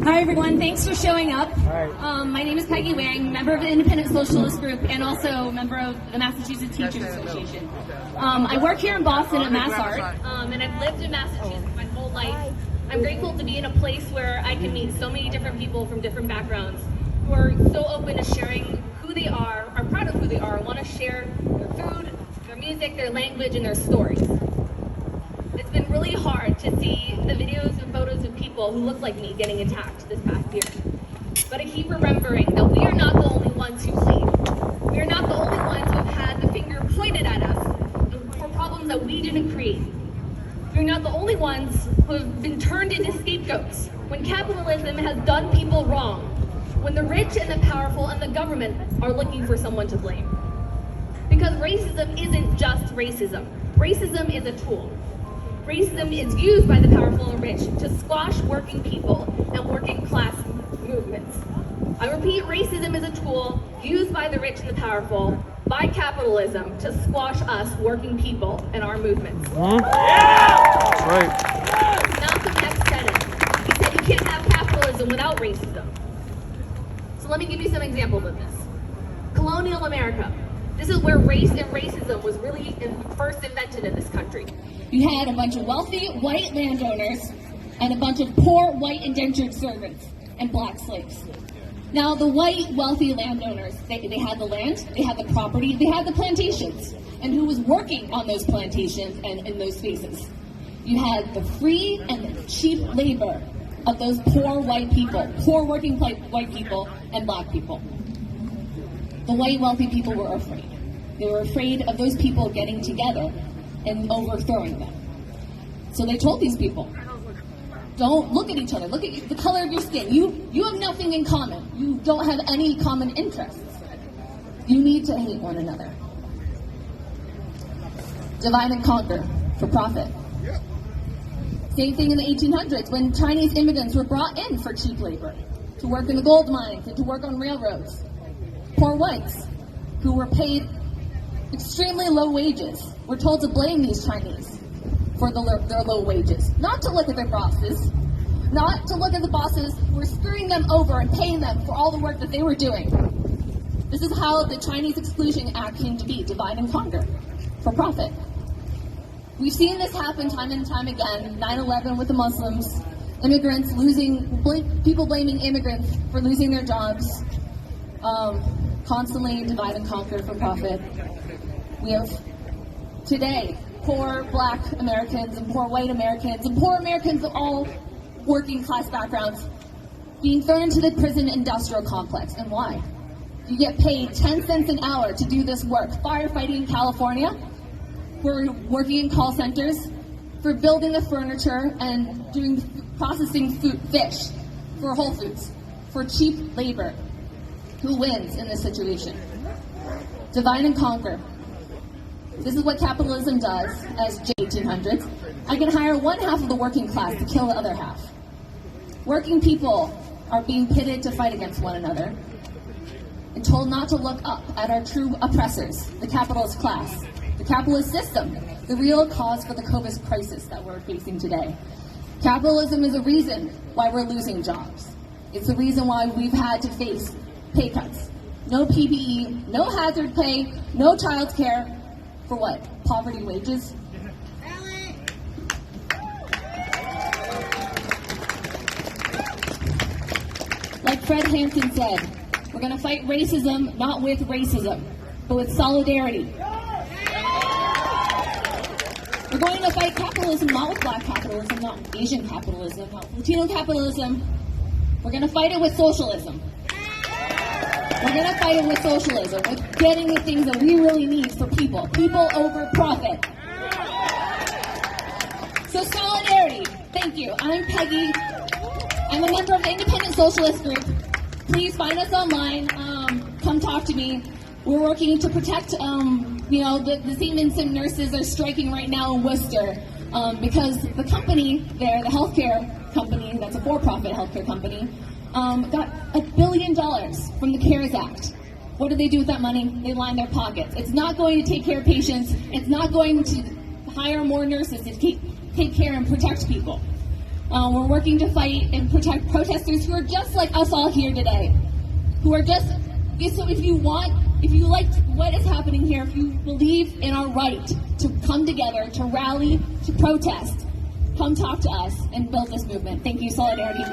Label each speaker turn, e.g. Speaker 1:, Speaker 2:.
Speaker 1: Hi everyone, thanks for showing up.
Speaker 2: Hi.
Speaker 1: My name is Peggy Wang, member of the Independent Socialist Group and also member of the Massachusetts Teachers Association. I work here in Boston at MassArt, and I've lived in Massachusetts my whole life. I'm grateful to be in a place where I can meet so many different people from different backgrounds who are so open to sharing who they are proud of who they are, want to share their food, their music, their language, and their stories. It's been really hard to see the videos and photos of people who look like me getting attacked this past year. But I keep remembering that we are not the only ones who bleed. We are not the only ones who have had the finger pointed at us for problems that we didn't create. We are not the only ones who have been turned into scapegoats when capitalism has done people wrong, when the rich and the powerful and the government are looking for someone to blame. Because racism isn't just racism. Racism is a tool. Racism is used by the powerful and rich to squash working people and working class movements. I repeat, racism is a tool used by the rich and the powerful, by capitalism, to squash us working people and our movements.
Speaker 2: Yeah! Right.
Speaker 1: Malcolm X said it. He said you can't have capitalism without racism. So let me give you some examples of this. Colonial America. This is where race and racism was really first invented in this country. You had a bunch of wealthy white landowners and a bunch of poor white indentured servants and black slaves. Now the white wealthy landowners, they had the land, they had the property, they had the plantations. And who was working on those plantations and in those spaces? You had the free and the cheap labor of those poor white people, poor working white people and black people. The white wealthy people were afraid. They were afraid of those people getting together and overthrowing them. So they told these people, don't look at each other, look at the color of your skin. You have nothing in common. You don't have any common interests. You need to hate one another. Divide and conquer for profit. Same thing in the 1800s when Chinese immigrants were brought in for cheap labor to work in the gold mines and to work on railroads. Poor whites who were paid extremely low wages were told to blame these Chinese for their low wages. Not to look at their bosses, not to look at the bosses who were screwing them over and paying them for all the work that they were doing. This is how the Chinese Exclusion Act came to be, divide and conquer, for profit. We've seen this happen time and time again, 9/11 with the Muslims, immigrants people blaming immigrants for losing their jobs, constantly divide and conquer for profit. We have today poor black Americans and poor white Americans and poor Americans of all working class backgrounds being thrown into the prison industrial complex. And why? You get paid 10 cents an hour to do this work. Firefighting in California, we're working in call centers, for building the furniture and processing fish for Whole Foods, for cheap labor. Who wins in this situation? Divide and conquer. This is what capitalism does as 1800s. I can hire one half of the working class to kill the other half. Working people are being pitted to fight against one another and told not to look up at our true oppressors, the capitalist class, the capitalist system, the real cause for the COVID crisis that we're facing today. Capitalism is a reason why we're losing jobs. It's the reason why we've had to face pay cuts. No PPE, no hazard pay, no child care. For what? Poverty wages? Like Fred Hampton said, we're going to fight racism not with racism, but with solidarity. We're going to fight capitalism not with black capitalism, not with Asian capitalism, not with Latino capitalism. We're going to fight it with socialism. We're going to fight it with socialism, with getting the things that we really need for people. People over profit. So solidarity. Thank you. I'm Peggy. I'm a member of the Independent Socialist Group. Please find us online. Come talk to me. We're working to protect, the Siemens and nurses are striking right now in Worcester because the company there, the healthcare company, that's a for-profit healthcare company, got $1 billion from the CARES Act. What do they do with that money? They line their pockets. It's not going to take care of patients. It's not going to hire more nurses to take care and protect people. We're working to fight and protect protesters who are just like us all here today. Who are just, so if you like what is happening here, if you believe in our right to come together, to rally, to protest, come talk to us and build this movement. Thank you, Solidarity.